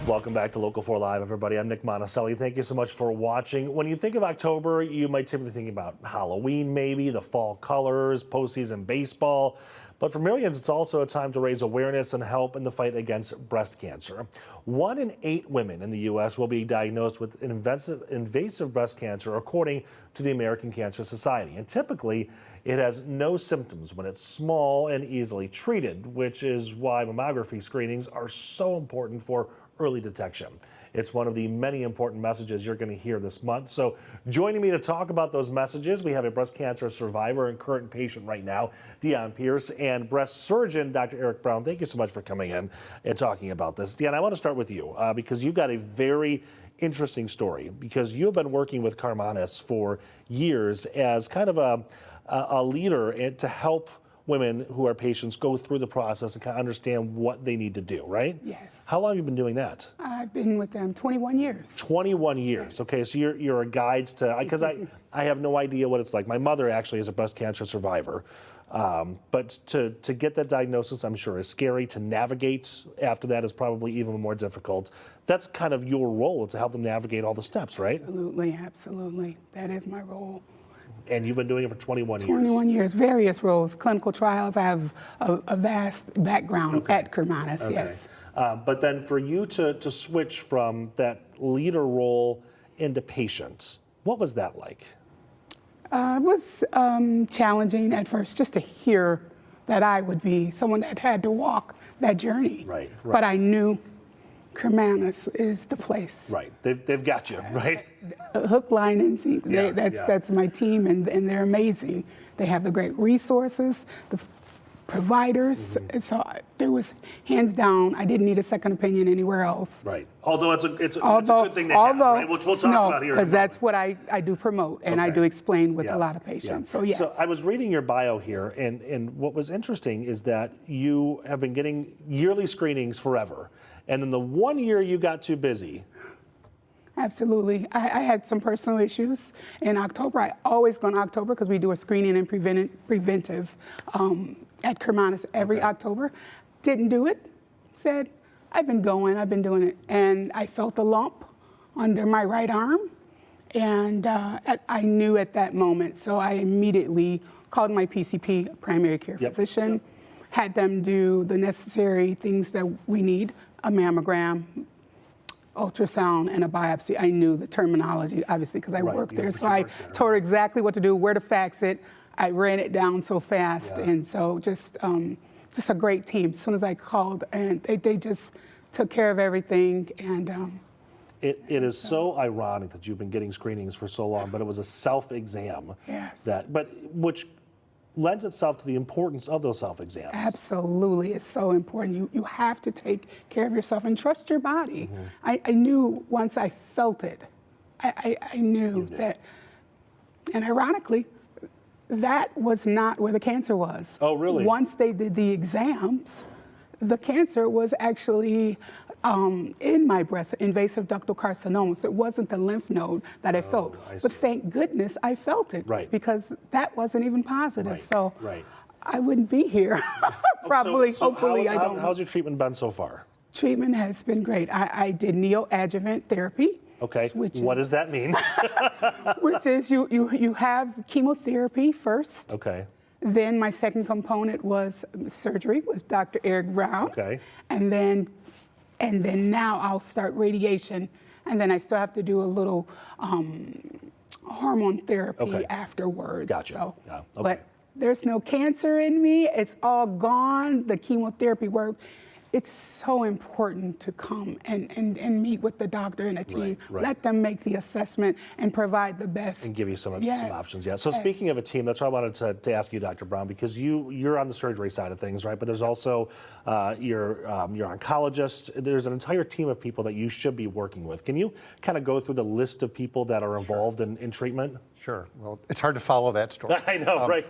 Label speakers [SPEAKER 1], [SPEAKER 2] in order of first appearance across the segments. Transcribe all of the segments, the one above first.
[SPEAKER 1] Welcome back to Local 4 Live, everybody. I'm Nick Monticelli. Thank you so much for watching. When you think of October, you might typically think about Halloween, maybe, the fall colors, postseason baseball. But for millions, it's also a time to raise awareness and help in the fight against breast cancer. 1 in 8 women in the U.S. will be diagnosed with invasive breast cancer, according to the American Cancer Society. And typically, it has no symptoms when it's small and easily treated, which is why mammography screenings are so important for early detection. It's one of the many important messages you're going to hear this month. So joining me to talk about those messages, we have a breast cancer survivor and current patient right now, Dion Pierce, and breast surgeon, Dr. Eric Brown. Thank you so much for coming in and talking about this. Dion, I want to start with you because you've got a very interesting story, because you've been working with Karmanos for years as kind of a leader to help women who are patients go through the process and kind of understand what they need to do, right?
[SPEAKER 2] Yes.
[SPEAKER 1] How long have you been doing that?
[SPEAKER 2] I've been with them 21 years. 21
[SPEAKER 1] years. Okay, so you're a guide to, because I have no idea what it's like. My mother actually is a breast cancer survivor. But to get that diagnosis, I'm sure, is scary. To navigate after that is probably even more difficult. That's kind of your role, to help them navigate all the steps, right?
[SPEAKER 2] Absolutely, absolutely. That is my role.
[SPEAKER 1] And you've been doing it for 21 years.
[SPEAKER 2] 21 years, various roles, clinical trials. I have a vast background at Karmanos, yes.
[SPEAKER 1] But then for you to switch from that leader role into patient, what was that like?
[SPEAKER 2] It was challenging at first, just to hear that I would be someone that had to walk that journey.
[SPEAKER 1] Right.
[SPEAKER 2] But I knew Karmanos is the place.
[SPEAKER 1] Right. They've got you, right?
[SPEAKER 2] Hook, line, and sinker. That's my team, and they're amazing. They have the great resources, the providers. And so there was, hands down, I didn't need a second opinion anywhere else.
[SPEAKER 1] Right. Although it's a good thing to have, right? We'll talk about here.
[SPEAKER 2] Because that's what I do promote, and I do explain with a lot of patients. So yes.
[SPEAKER 1] So I was reading your bio here, and what was interesting is that you have been getting yearly screenings forever. And then the 1 year you got too busy.
[SPEAKER 2] Absolutely. I had some personal issues in October. I always go in October because we do a screening and preventive at Karmanos every October. Didn't do it. Said, I've been doing it. And I felt a lump under my right arm. And I knew at that moment. So I immediately called my PCP, primary care physician, had them do the necessary things that we need, a mammogram, ultrasound, and a biopsy. I knew the terminology, obviously, because I worked there. So I told her exactly what to do, where to fax it. I ran it down so fast. And so just a great team. As soon as I called, and they just took care of everything. And
[SPEAKER 1] it is so ironic that you've been getting screenings for so long, but it was a self-exam.
[SPEAKER 2] Yes.
[SPEAKER 1] Which lends itself to the importance of those self-exams.
[SPEAKER 2] Absolutely, it's so important. You have to take care of yourself and trust your body. I knew once I felt it, I knew that, and ironically, that was not where the cancer was.
[SPEAKER 1] Oh, really?
[SPEAKER 2] Once they did the exams, the cancer was actually in my breast, invasive ductal carcinoma. So it wasn't the lymph node that I felt. But thank goodness I felt it.
[SPEAKER 1] Right.
[SPEAKER 2] Because that wasn't even positive.
[SPEAKER 1] Right.
[SPEAKER 2] So
[SPEAKER 1] Right.
[SPEAKER 2] I wouldn't be here. Probably, hopefully I don't.
[SPEAKER 1] How's your treatment been so far?
[SPEAKER 2] Treatment has been great. I did neoadjuvant therapy.
[SPEAKER 1] Okay, what does that mean?
[SPEAKER 2] Which is you have chemotherapy first.
[SPEAKER 1] Okay.
[SPEAKER 2] Then my second component was surgery with Dr. Eric Brown.
[SPEAKER 1] Okay.
[SPEAKER 2] And then now I'll start radiation, and then I still have to do a little hormone therapy afterwards.
[SPEAKER 1] Gotcha.
[SPEAKER 2] So,
[SPEAKER 1] yeah. Okay.
[SPEAKER 2] But there's no cancer in me. It's all gone. The chemotherapy work. It's so important to come and meet with the doctor and the team.
[SPEAKER 1] Right.
[SPEAKER 2] Let them make the assessment and provide the best.
[SPEAKER 1] And give you some options, So speaking of a team, that's why I wanted to ask you, Dr. Brown, because you're on the surgery side of things, right? But there's also your oncologist. There's an entire team of people that you should be working with. Can you kind of go through the list of people that are involved in treatment?
[SPEAKER 3] Sure. Well, it's hard to follow that story.
[SPEAKER 1] I know, right?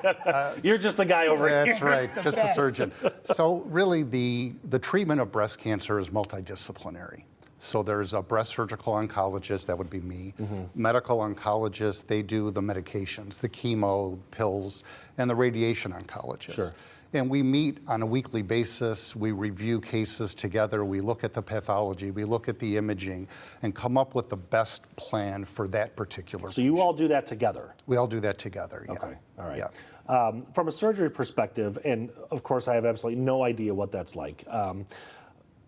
[SPEAKER 1] You're just the guy over here.
[SPEAKER 3] That's right, just a surgeon. So really, the treatment of breast cancer is multidisciplinary. So there's a breast surgical oncologist, that would be me. Medical oncologist, they do the medications, the chemo, pills, and the radiation oncologist.
[SPEAKER 1] Sure.
[SPEAKER 3] And we meet on a weekly basis. We review cases together. We look at the pathology. We look at the imaging and come up with the best plan for that particular
[SPEAKER 1] So you all do that together?
[SPEAKER 3] We all do that together, yeah.
[SPEAKER 1] Okay, all right.
[SPEAKER 3] Yeah.
[SPEAKER 1] From a surgery perspective, and of course I have absolutely no idea what that's like.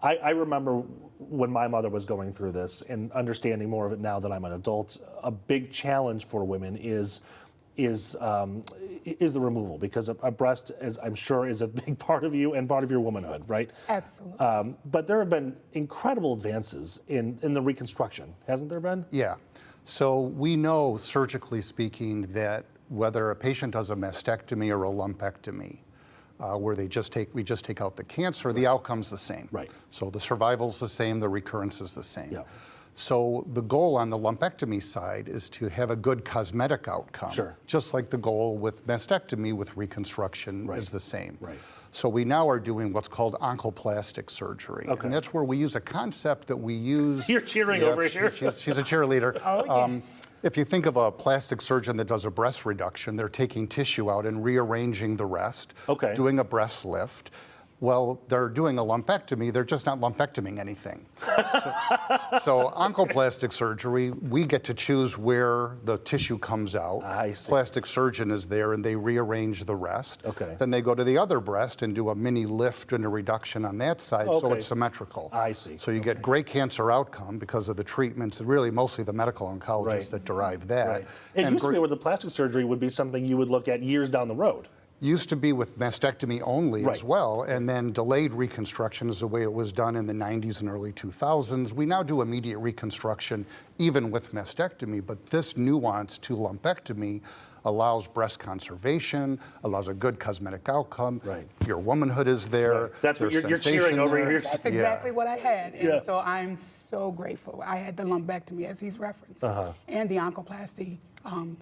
[SPEAKER 1] I remember when my mother was going through this and understanding more of it now that I'm an adult, a big challenge for women is the removal, because a breast, as I'm sure, is a big part of you and part of your womanhood, right?
[SPEAKER 2] Absolutely.
[SPEAKER 1] But there have been incredible advances in the reconstruction, hasn't there been?
[SPEAKER 3] Yeah. So we know, surgically speaking, that whether a patient does a mastectomy or a lumpectomy, where we just take out the cancer, the outcome's the same.
[SPEAKER 1] Right.
[SPEAKER 3] So the survival's the same, the recurrence is the same.
[SPEAKER 1] Yeah.
[SPEAKER 3] So the goal on the lumpectomy side is to have a good cosmetic outcome.
[SPEAKER 1] Sure.
[SPEAKER 3] Just like the goal with mastectomy with reconstruction
[SPEAKER 1] Right.
[SPEAKER 3] is the same.
[SPEAKER 1] Right.
[SPEAKER 3] So we now are doing what's called oncoplastic surgery.
[SPEAKER 1] Okay.
[SPEAKER 3] And that's where we use a concept that we use.
[SPEAKER 1] You're cheering
[SPEAKER 3] Yeah,
[SPEAKER 1] over here.
[SPEAKER 3] She's a cheerleader.
[SPEAKER 2] Oh, yes.
[SPEAKER 3] If you think of a plastic surgeon that does a breast reduction, they're taking tissue out and rearranging the rest,
[SPEAKER 1] Okay.
[SPEAKER 3] doing a breast lift. Well, they're doing a lumpectomy, they're just not lumpectoming anything. So oncoplastic surgery, we get to choose where the tissue comes out.
[SPEAKER 1] I see.
[SPEAKER 3] Plastic surgeon is there and they rearrange the rest.
[SPEAKER 1] Okay.
[SPEAKER 3] Then they go to the other breast and do a mini lift and a reduction on that side, so
[SPEAKER 1] Okay.
[SPEAKER 3] it's symmetrical.
[SPEAKER 1] I see.
[SPEAKER 3] So you get great cancer outcome because of the treatments, really mostly the medical oncologists
[SPEAKER 1] Right.
[SPEAKER 3] that derive that.
[SPEAKER 1] Right. It used to be where the plastic surgery would be something you would look at years down the road.
[SPEAKER 3] Used to be with mastectomy only
[SPEAKER 1] Right.
[SPEAKER 3] as well, and then delayed reconstruction is the way it was done in the 90s and early 2000s. We now do immediate reconstruction even with mastectomy, but this nuance to lumpectomy allows breast conservation, allows a good cosmetic outcome.
[SPEAKER 1] Right.
[SPEAKER 3] Your womanhood is there.
[SPEAKER 1] Right. That's what
[SPEAKER 3] there's
[SPEAKER 1] you're cheering
[SPEAKER 3] sensation
[SPEAKER 1] over
[SPEAKER 3] there.
[SPEAKER 1] here.
[SPEAKER 2] That's exactly what I had. And
[SPEAKER 1] Yeah.
[SPEAKER 2] so I'm so grateful. I had the lumpectomy, as he's referenced, and the oncoplasty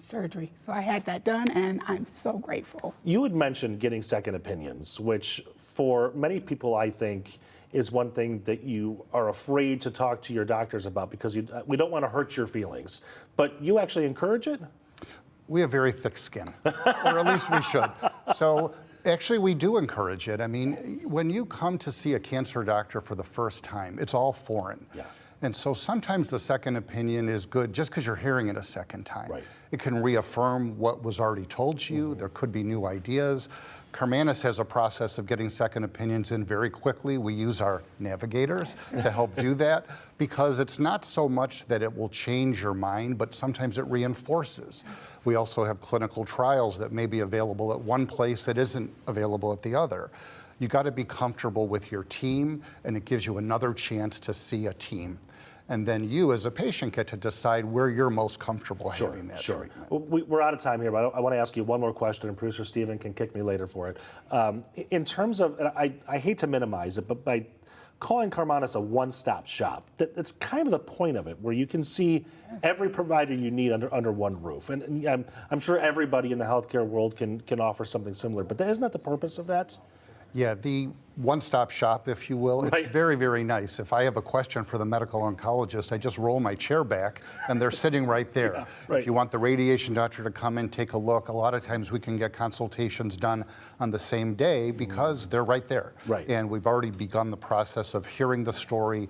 [SPEAKER 2] surgery. So I had that done, and I'm so grateful.
[SPEAKER 1] You had mentioned getting second opinions, which for many people, I think, is one thing that you are afraid to talk to your doctors about because we don't want to hurt your feelings. But you actually encourage it?
[SPEAKER 3] We have very thick skin, or at least we should. So actually, we do encourage it. I mean, when you come to see a cancer doctor for the first time, it's all foreign.
[SPEAKER 1] Yeah.
[SPEAKER 3] And so sometimes the second opinion is good just because you're hearing it a second time.
[SPEAKER 1] Right.
[SPEAKER 3] It can reaffirm what was already told to you. There could be new ideas. Carmanis has a process of getting second opinions in very quickly. We use our navigators to help do that because it's not so much that it will change your mind, but sometimes it reinforces. We also have clinical trials that may be available at one place that isn't available at the other. You got to be comfortable with your team, and it gives you another chance to see a team. And then you, as a patient, get to decide where you're most comfortable having that treatment.
[SPEAKER 1] Well, we're out of time here, but I want to ask you one more question, and producer Steven can kick me later for it. In terms of, and I hate to minimize it, but by calling Carmanis a one-stop shop, that's kind of the point of it, where you can see every provider you need under one roof. And I'm sure everybody in the healthcare world can offer something similar, but isn't that the purpose of that?
[SPEAKER 3] Yeah, the one-stop shop, if you will,
[SPEAKER 1] Right.
[SPEAKER 3] it's very, very nice. If I have a question for the medical oncologist, I just roll my chair back and they're sitting right there.
[SPEAKER 1] Yeah, right.
[SPEAKER 3] If you want the radiation doctor to come in, take a look, a lot of times we can get consultations done on the same day because they're right there.
[SPEAKER 1] Right.
[SPEAKER 3] And we've already begun the process of hearing the story,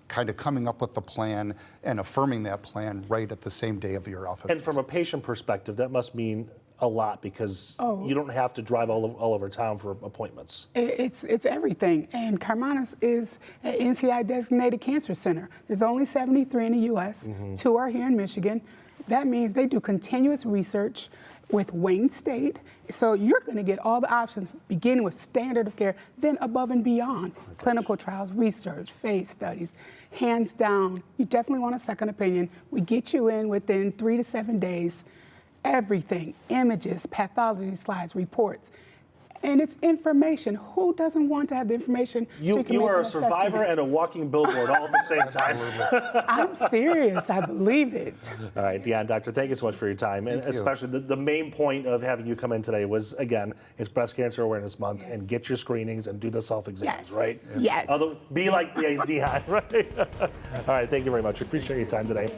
[SPEAKER 3] kind of coming up with the plan and affirming that plan right at the same day of your office.
[SPEAKER 1] And from a patient perspective, that must mean a lot because you don't have to drive all over town for appointments.
[SPEAKER 2] It's everything. And Carmanis is an NCI designated cancer center. There's only 73 in the U.S. 2 are here in Michigan. That means they do continuous research with Wayne State. So you're going to get all the options, beginning with standard of care, then above and beyond. Clinical trials, research, phase studies. Hands down, you definitely want a second opinion. We get you in within 3 to 7 days. Everything, images, pathology slides, reports. And it's information. Who doesn't want to have the information? so
[SPEAKER 1] You
[SPEAKER 2] can
[SPEAKER 1] are
[SPEAKER 2] make
[SPEAKER 1] a
[SPEAKER 2] an
[SPEAKER 1] survivor
[SPEAKER 2] assessment?
[SPEAKER 1] and a walking billboard all at the same time.
[SPEAKER 2] I'm serious. I believe it.
[SPEAKER 1] All right, Deanne, Doctor, thank you so much for your time. And
[SPEAKER 3] Thank you.
[SPEAKER 1] especially the main point of having you come in today was, again, it's Breast Cancer Awareness Month and get your screenings and do the self-exams,
[SPEAKER 2] Yes.
[SPEAKER 1] right?
[SPEAKER 2] Yes.
[SPEAKER 1] Be like Deanne, right? All right, thank you very much. We appreciate your time today.